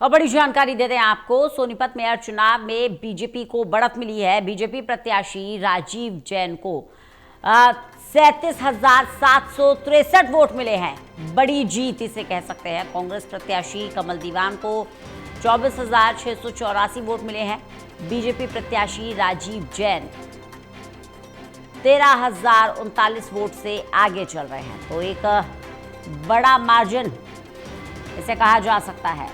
और बड़ी जानकारी देते हैं आपको। सोनीपत मेयर चुनाव में बीजेपी को बढ़त मिली है। बीजेपी प्रत्याशी राजीव जैन को 37,763 वोट मिले हैं। बड़ी जीत इसे कह सकते हैं। कांग्रेस प्रत्याशी कमल दीवान को 24,684 वोट मिले हैं। बीजेपी प्रत्याशी राजीव जैन 13,039 वोट से आगे चल रहे हैं। तो एक बड़ा मार्जिन इसे कहा जा सकता है।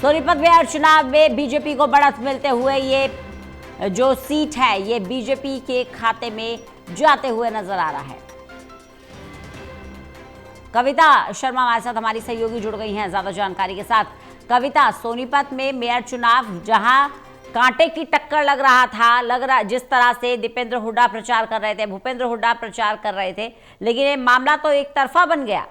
सोनीपत मेयर चुनाव में बीजेपी को बढ़त मिलते हुए ये जो सीट है ये बीजेपी के खाते में जाते हुए नजर आ रहा है। कविता शर्मा हमारे साथ हमारी सहयोगी जुड़ गई हैं ज्यादा जानकारी के साथ। कविता, सोनीपत में मेयर चुनाव जहां कांटे की टक्कर लग रहा जिस तरह से दीपेंद्र हुड्डा प्रचार कर रहे थे, भूपेंद्र हुड्डा प्रचार कर रहे थे, लेकिन ये मामला तो एक तरफा बन गया।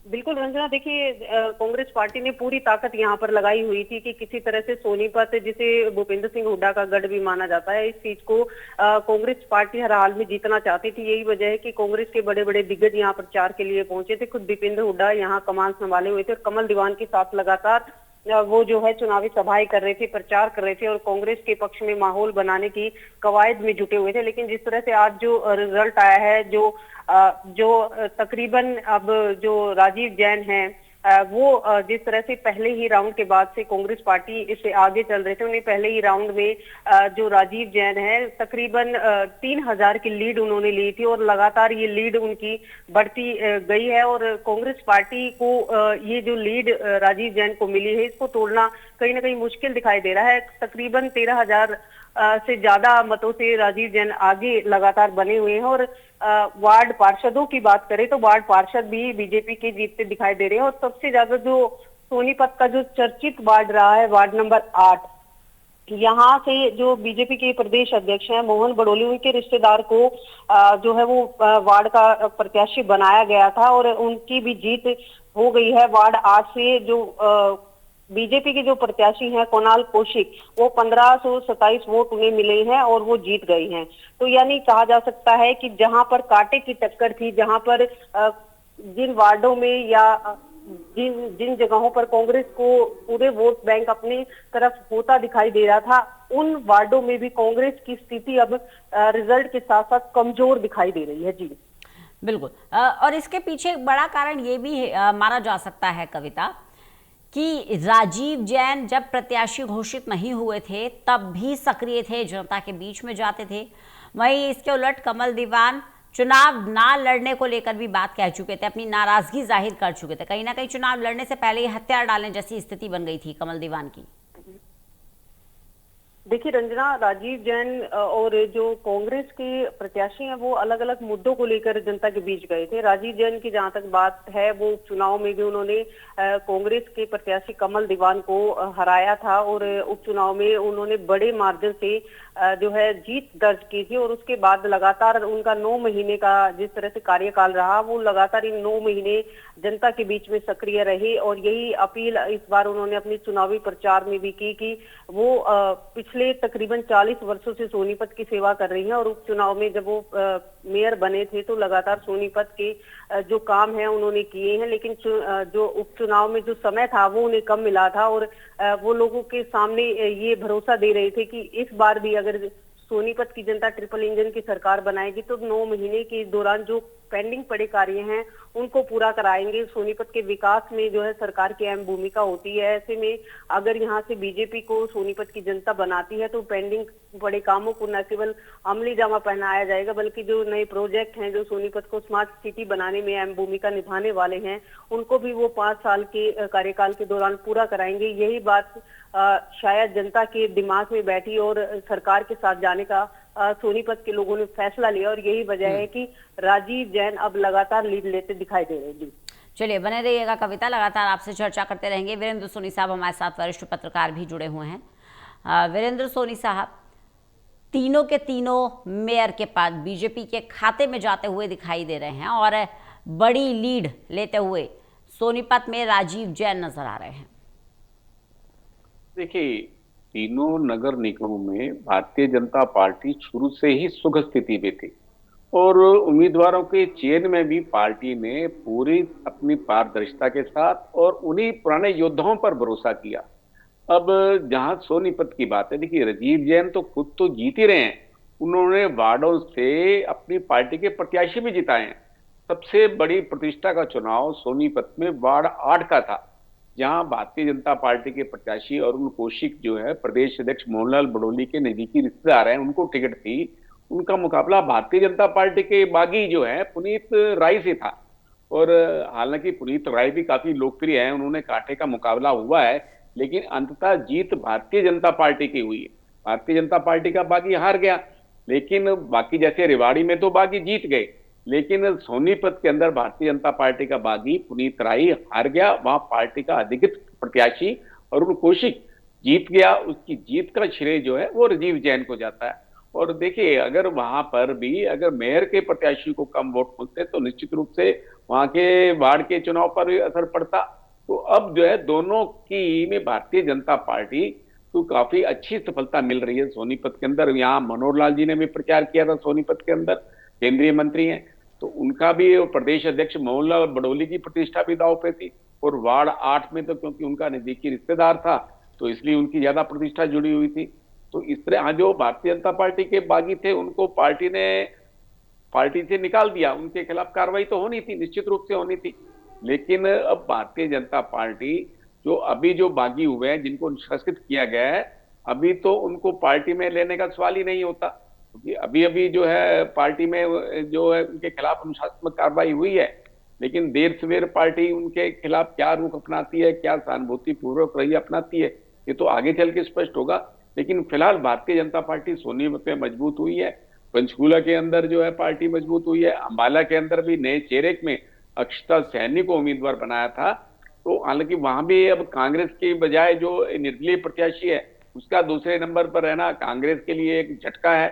बिल्कुल रंजना, देखिए कांग्रेस पार्टी ने पूरी ताकत यहाँ पर लगाई हुई थी कि किसी तरह से सोनीपत, जिसे भूपेंद्र सिंह हुड्डा का गढ़ भी माना जाता है, इस सीट को कांग्रेस पार्टी हर हाल में जीतना चाहती थी। यही वजह है कि कांग्रेस के बड़े बड़े दिग्गज यहाँ प्रचार के लिए पहुंचे थे। खुद दीपेंद्र हुड्डा यहाँ कमान संभाले हुए थे और कमल दीवान के साथ लगातार वो जो है चुनावी सभाएं कर रहे थे, प्रचार कर रहे थे और कांग्रेस के पक्ष में माहौल बनाने की कवायद में जुटे हुए थे। लेकिन जिस तरह से आज जो रिजल्ट आया है, जो तकरीबन अब जो राजीव जैन है, वो जिस तरह से पहले ही राउंड के बाद से कांग्रेस पार्टी इससे आगे चल रहे थे, उन्हें पहले ही राउंड में जो राजीव जैन है तकरीबन 3,000 की लीड उन्होंने ली थी और लगातार ये लीड उनकी बढ़ती गई है। और कांग्रेस पार्टी को ये जो लीड राजीव जैन को मिली है, इसको तोड़ना कहीं ना कहीं मुश्किल दिखाई दे रहा है। तकरीबन 13,000 से ज्यादा मतों से राजीव जैन आगे लगातार बने हुए हैं। और वार्ड पार्षदों की बात करें तो वार्ड पार्षद भी बीजेपी के जीतते दिखाई दे रहे हैं। और सबसे ज्यादा जो सोनीपत का जो चर्चित वार्ड रहा है, वार्ड नंबर 8, यहाँ से जो बीजेपी के प्रदेश अध्यक्ष हैं मोहन बड़ोली, उनके रिश्तेदार को जो है वो वार्ड का प्रत्याशी बनाया गया था और उनकी भी जीत हो गई है। वार्ड 8 से जो बीजेपी के जो प्रत्याशी हैं कोणाल कौशिक, वो 1527 वोट उन्हें मिले हैं और वो जीत गए हैं। तो यानी कहा जा सकता है कि जहां पर कांटे की टक्कर थी, जहां पर जिन वार्डों में या जिन जिन जगहों पर कांग्रेस को पूरे वोट बैंक अपनी तरफ होता दिखाई दे रहा था, उन वार्डों में भी कांग्रेस की स्थिति अब रिजल्ट के साथ साथ कमजोर दिखाई दे रही है। जी बिल्कुल। और इसके पीछे एक बड़ा कारण ये भी माना जा सकता है कविता कि राजीव जैन जब प्रत्याशी घोषित नहीं हुए थे तब भी सक्रिय थे, जनता के बीच में जाते थे। वहीं इसके उलट कमल दीवान चुनाव ना लड़ने को लेकर भी बात कह चुके थे, अपनी नाराजगी जाहिर कर चुके थे। कहीं ना कहीं चुनाव लड़ने से पहले ही हथियार डालने जैसी स्थिति बन गई थी कमल दीवान की। देखिए रंजना, राजीव जैन और जो कांग्रेस के प्रत्याशी हैं वो अलग अलग मुद्दों को लेकर जनता के बीच गए थे। राजीव जैन की जहां तक बात है, वो चुनाव में भी उन्होंने कांग्रेस के प्रत्याशी कमल दीवान को हराया था और उपचुनाव में उन्होंने बड़े मार्जिन से जो है जीत दर्ज की थी। और उसके बाद लगातार उनका 9 महीने का जिस तरह से कार्यकाल रहा, वो लगातार इन 9 महीने जनता के बीच में सक्रिय रहे। और यही अपील इस बार उन्होंने अपनी चुनावी प्रचार में भी की कि वो पिछले तकरीबन 40 वर्षों से सोनीपत की सेवा कर रही हैं और उपचुनाव में जब वो मेयर बने थे तो लगातार सोनीपत के जो काम है उन्होंने किए हैं। लेकिन जो उपचुनाव में जो समय था वो उन्हें कम मिला था और वो लोगों के सामने ये भरोसा दे रहे थे कि इस बार भी अगर सोनीपत की जनता ट्रिपल इंजन की सरकार बनाएगी तो 9 महीने के दौरान जो पेंडिंग पड़े कार्य हैं उनको पूरा कराएंगे। सोनीपत के विकास में जो है सरकार की अहम भूमिका होती है। ऐसे में अगर यहाँ से बीजेपी को सोनीपत की जनता बनाती है तो पेंडिंग पड़े कामों को न केवल अमली जामा पहनाया जाएगा, बल्कि जो नए प्रोजेक्ट हैं जो सोनीपत को स्मार्ट सिटी बनाने में अहम भूमिका निभाने वाले हैं, उनको भी वो 5 साल के कार्यकाल के दौरान पूरा कराएंगे। यही बात शायद जनता के दिमाग में बैठी और सरकार के साथ जाने का सोनीपत के लोगों ने फैसला लिया और यही वजह है कि राजीव जैन अब लगातार लीड लेते दिखाई दे रहे हैं। जी चलिए बने रहिएगा कविता, लगातार आपसे चर्चा करते रहेंगे। वीरेंद्र सोनी साहब हमारे साथ वरिष्ठ पत्रकार भी जुड़े हुए हैं। वीरेंद्र सोनी साहब, तीनों के तीनों मेयर के पास बीजेपी के खाते में जाते हुए दिखाई दे रहे हैं और बड़ी लीड लेते हुए सोनीपत में राजीव जैन नजर आ रहे हैं। देखिए, तीनों नगर निगमों में भारतीय जनता पार्टी शुरू से ही सुख स्थिति में थी और उम्मीदवारों के चयन में भी पार्टी ने पूरी अपनी पारदर्शिता के साथ और उन्हीं पुराने योद्धाओं पर भरोसा किया। अब जहां सोनीपत की बात है, देखिए राजीव जैन तो खुद तो जीत ही रहे हैं, उन्होंने वार्डों से अपनी पार्टी के प्रत्याशी भी जिताए हैं। सबसे बड़ी प्रतिष्ठा का चुनाव सोनीपत में वार्ड 8 का था, जहां भारतीय जनता पार्टी के प्रत्याशी अरुण कौशिक जो है प्रदेश अध्यक्ष मोहनलाल बडोली के नजदीकी रिश्तेदार हैं, उनको टिकट थी। उनका मुकाबला भारतीय जनता पार्टी के बागी जो है पुनीत राय से था। और हालांकि पुनीत राय भी काफी लोकप्रिय है, उन्होंने कांटे का मुकाबला हुआ है, लेकिन अंततः जीत भारतीय जनता पार्टी की हुई है। भारतीय जनता पार्टी का बागी हार गया, लेकिन बाकी जैसे रेवाड़ी में तो बागी जीत गए, लेकिन सोनीपत के अंदर भारतीय जनता पार्टी का बागी पुनीत राय हार गया। वहां पार्टी का अधिकृत प्रत्याशी अरुण कौशिक जीत गया। उसकी जीत का श्रेय जो है वो राजीव जैन को जाता है। और देखिए, अगर वहां पर भी अगर मेयर के प्रत्याशी को कम वोट मिलते तो निश्चित रूप से वहां के वार्ड के चुनाव पर भी असर पड़ता। तो अब जो है दोनों की में भारतीय जनता पार्टी को काफी अच्छी सफलता मिल रही है सोनीपत के अंदर। यहाँ मनोहर लाल जी ने भी प्रचार किया था सोनीपत के अंदर, केंद्रीय मंत्री हैं, तो उनका भी प्रदेश अध्यक्ष मोहनलाल बडोली की प्रतिष्ठा भी दांव पे थी। और वार्ड 8 में तो क्योंकि उनका नजदीकी रिश्तेदार था तो इसलिए उनकी ज्यादा प्रतिष्ठा जुड़ी हुई थी। तो इस तरह जो भारतीय जनता पार्टी के बागी थे उनको पार्टी ने पार्टी से निकाल दिया। उनके खिलाफ कार्रवाई तो होनी थी, निश्चित रूप से होनी थी, लेकिन अब भारतीय जनता पार्टी जो अभी जो बागी हुए हैं, जिनको निष्कासित किया गया है, अभी तो उनको पार्टी में लेने का सवाल ही नहीं होता, क्योंकि अभी अभी जो है पार्टी में जो है उनके खिलाफ अनुशासनात्मक कार्रवाई हुई है। लेकिन देर सवेर पार्टी उनके खिलाफ क्या रुख अपनाती है, क्या सहानुभूति पूर्वक रवैया अपनाती है, ये तो आगे चल के स्पष्ट होगा। लेकिन फिलहाल भारतीय जनता पार्टी सोनीपत में मजबूत हुई है, पंचकूला के अंदर जो है पार्टी मजबूत हुई है, अंबाला के अंदर भी नए चेहरे में अक्षता सैनी को उम्मीदवार बनाया था। तो हालांकि वहां भी अब कांग्रेस के बजाय जो निर्दलीय प्रत्याशी है उसका दूसरे नंबर पर रहना कांग्रेस के लिए एक झटका है।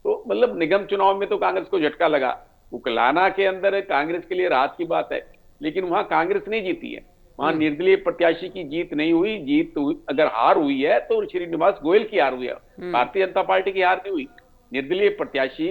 तो मतलब निगम चुनाव में तो कांग्रेस को झटका लगा, उकलाना के अंदर कांग्रेस के लिए राहत की बात है, लेकिन वहां कांग्रेस नहीं जीती है, वहां निर्दलीय प्रत्याशी की जीत नहीं हुई। अगर हार हुई है तो श्रीनिवास गोयल की हार हुई है, भारतीय जनता पार्टी की हार नहीं हुई। निर्दलीय प्रत्याशी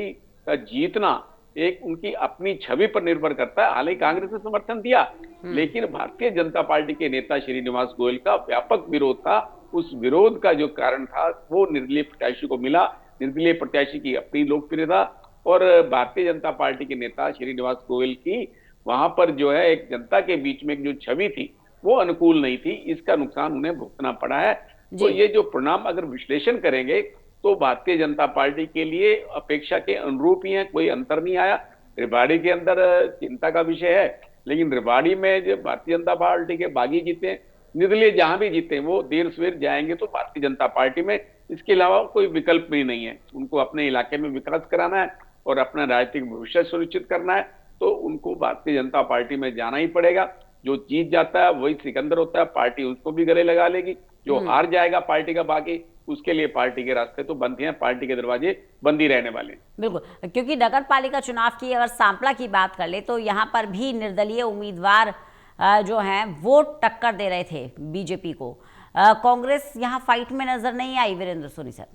का जीतना एक उनकी अपनी छवि पर निर्भर करता है। हालांकि कांग्रेस ने समर्थन दिया, लेकिन भारतीय जनता पार्टी के नेता श्रीनिवास गोयल का व्यापक विरोध था। उस विरोध का जो कारण था वो निर्दलीय प्रत्याशी को मिला। निर्दलीय प्रत्याशी की अपनी लोकप्रियता और भारतीय जनता पार्टी के नेता श्रीनिवास गोयल की वहां पर जो है एक जनता के बीच में जो छवि थी वो अनुकूल नहीं थी, इसका नुकसान उन्हें भुगतना पड़ा है। तो ये जो परिणाम अगर विश्लेषण करेंगे तो भारतीय जनता पार्टी के लिए अपेक्षा के अनुरूप ही है, कोई अंतर नहीं आया। रेवाड़ी के अंदर चिंता का विषय है, लेकिन रेवाड़ी में जो भारतीय जनता पार्टी के बागी जीते, निर्दलीय जहां भी जीते वो देर सवेर जाएंगे तो भारतीय जनता पार्टी में, इसके अलावा कोई विकल्प भी नहीं है। उनको अपने इलाके में विकास कराना है और अपना राजनीतिक भविष्य सुनिश्चित करना है, तो उनको भारतीय जनता पार्टी में जाना ही पड़ेगा। जो जीत जाता है वही सिकंदर होता है, पार्टी उसको भी गले लगा लेगी। जो हार जाएगा पार्टी का बागी, उसके लिए पार्टी के रास्ते तो बंद हैं, पार्टी के दरवाजे बंद ही रहने वाले। बिल्कुल, क्योंकि नगर पालिका चुनाव की अगर सांपला की बात कर ले तो यहाँ पर भी निर्दलीय उम्मीदवार जो हैं वो टक्कर दे रहे थे बीजेपी को। कांग्रेस यहाँ फाइट में नजर नहीं आई, वीरेंद्र सोनी सर।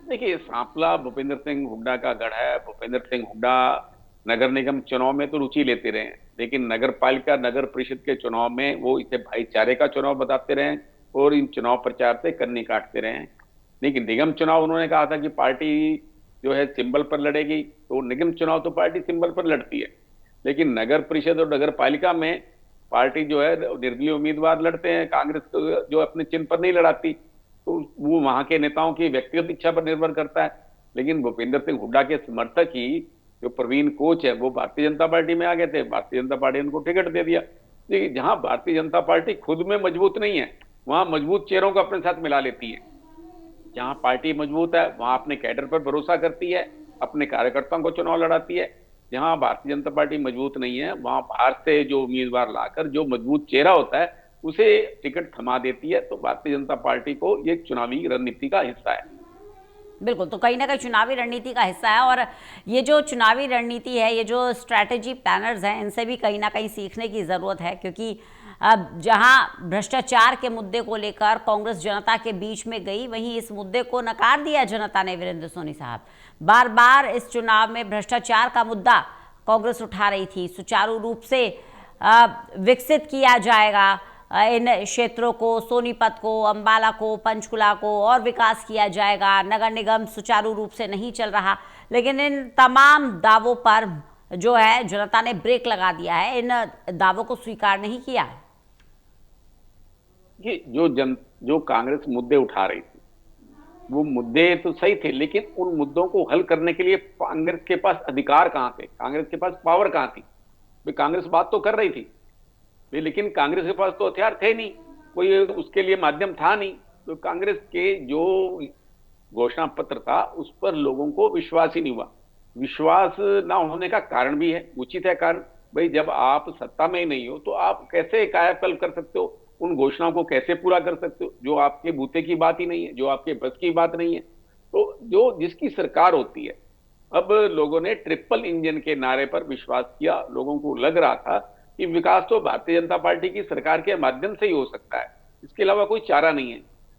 देखिए, सांपला भूपेंद्र सिंह हुड्डा का गढ़ है। भूपेंद्र सिंह हुड्डा नगर निगम चुनाव में तो रुचि लेते रहे, लेकिन नगर पालिका नगर परिषद के चुनाव में वो इसे भाईचारे का चुनाव बताते रहे और इन चुनाव प्रचार से कन्नी काटते रहे। लेकिन निगम चुनाव उन्होंने कहा था कि पार्टी जो है सिंबल पर लड़ेगी, तो निगम चुनाव तो पार्टी सिंबल पर लड़ती है, लेकिन नगर परिषद और नगर पालिका में पार्टी जो है निर्दलीय उम्मीदवार लड़ते हैं, कांग्रेस जो अपने चिन्ह पर नहीं लड़ाती, तो वो वहां के नेताओं की व्यक्तिगत इच्छा पर निर्भर करता है। लेकिन भूपेंद्र सिंह हुड्डा के समर्थक ही जो प्रवीण कोच है वो भारतीय जनता पार्टी में आ गए थे, भारतीय जनता पार्टी ने उनको टिकट दे दिया। लेकिन जहां भारतीय जनता पार्टी खुद में मजबूत नहीं है वहां मजबूत चेहरों को अपने साथ मिला लेती है। जहां पार्टी मजबूत है वहां अपने कैडर पर भरोसा करती है, अपने कार्यकर्ताओं को चुनाव लड़ाती है। जहां भारतीय जनता पार्टी मजबूत नहीं है वहां बाहर से जो उम्मीदवार लाकर जो मजबूत चेहरा होता है उसे टिकट थमा देती है। तो भारतीय जनता पार्टी को ये चुनावी रणनीति का हिस्सा है। बिल्कुल, तो कहीं ना कहीं चुनावी रणनीति का हिस्सा है। और ये जो चुनावी रणनीति है, ये जो स्ट्रैटेजी प्लानर्स हैं, इनसे भी कहीं ना कहीं सीखने की ज़रूरत है, क्योंकि अब जहां भ्रष्टाचार के मुद्दे को लेकर कांग्रेस जनता के बीच में गई, वहीं इस मुद्दे को नकार दिया जनता ने, वीरेंद्र सोनी साहब। बार बार इस चुनाव में भ्रष्टाचार का मुद्दा कांग्रेस उठा रही थी। सुचारू रूप से विकसित किया जाएगा इन क्षेत्रों को, सोनीपत को, अंबाला को, पंचकुला को, और विकास किया जाएगा। नगर निगम सुचारू रूप से नहीं चल रहा, लेकिन इन तमाम दावों पर जो है जनता ने ब्रेक लगा दिया है, इन दावों को स्वीकार नहीं किया है। ये जो कांग्रेस मुद्दे उठा रही थी, वो मुद्दे तो सही थे, लेकिन उन मुद्दों को हल करने के लिए कांग्रेस के पास अधिकार कहां थे, कांग्रेस के पास पावर कहां थी। भाई कांग्रेस बात तो कर रही थी, लेकिन कांग्रेस के पास तो हथियार थे नहीं, कोई उसके लिए माध्यम था नहीं। तो कांग्रेस के जो घोषणा पत्र था उस पर लोगों को विश्वास ही नहीं हुआ। विश्वास ना होने का कारण भी है, उचित है कारण। भाई जब आप सत्ता में ही नहीं हो तो आप कैसे कायाकल्प कर सकते हो, उन घोषणाओं को कैसे पूरा कर सकते हो जो आपके बूते की बात ही नहीं है, जो आपके बस की बात नहीं है। तो जो जिसकी सरकार होती है, अब लोगों ने ट्रिपल इंजन के नारे पर विश्वास किया। लोगों को लग रहा था कि विकास तो भारतीय जनता पार्टी की सरकार के माध्यम से ही हो सकता है, इसके अलावा कोई चारा नहीं है।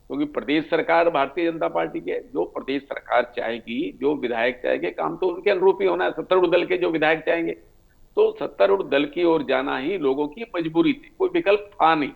क्योंकि प्रदेश सरकार भारतीय जनता पार्टी के, जो प्रदेश सरकार चाहेगी, जो विधायक चाहेंगे, काम तो उनके अनुरूप ही होना है। सत्तारूढ़ दल के जो विधायक चाहेंगे, तो सत्तारूढ़ दल की ओर जाना ही लोगों की मजबूरी थी, कोई विकल्प था नहीं।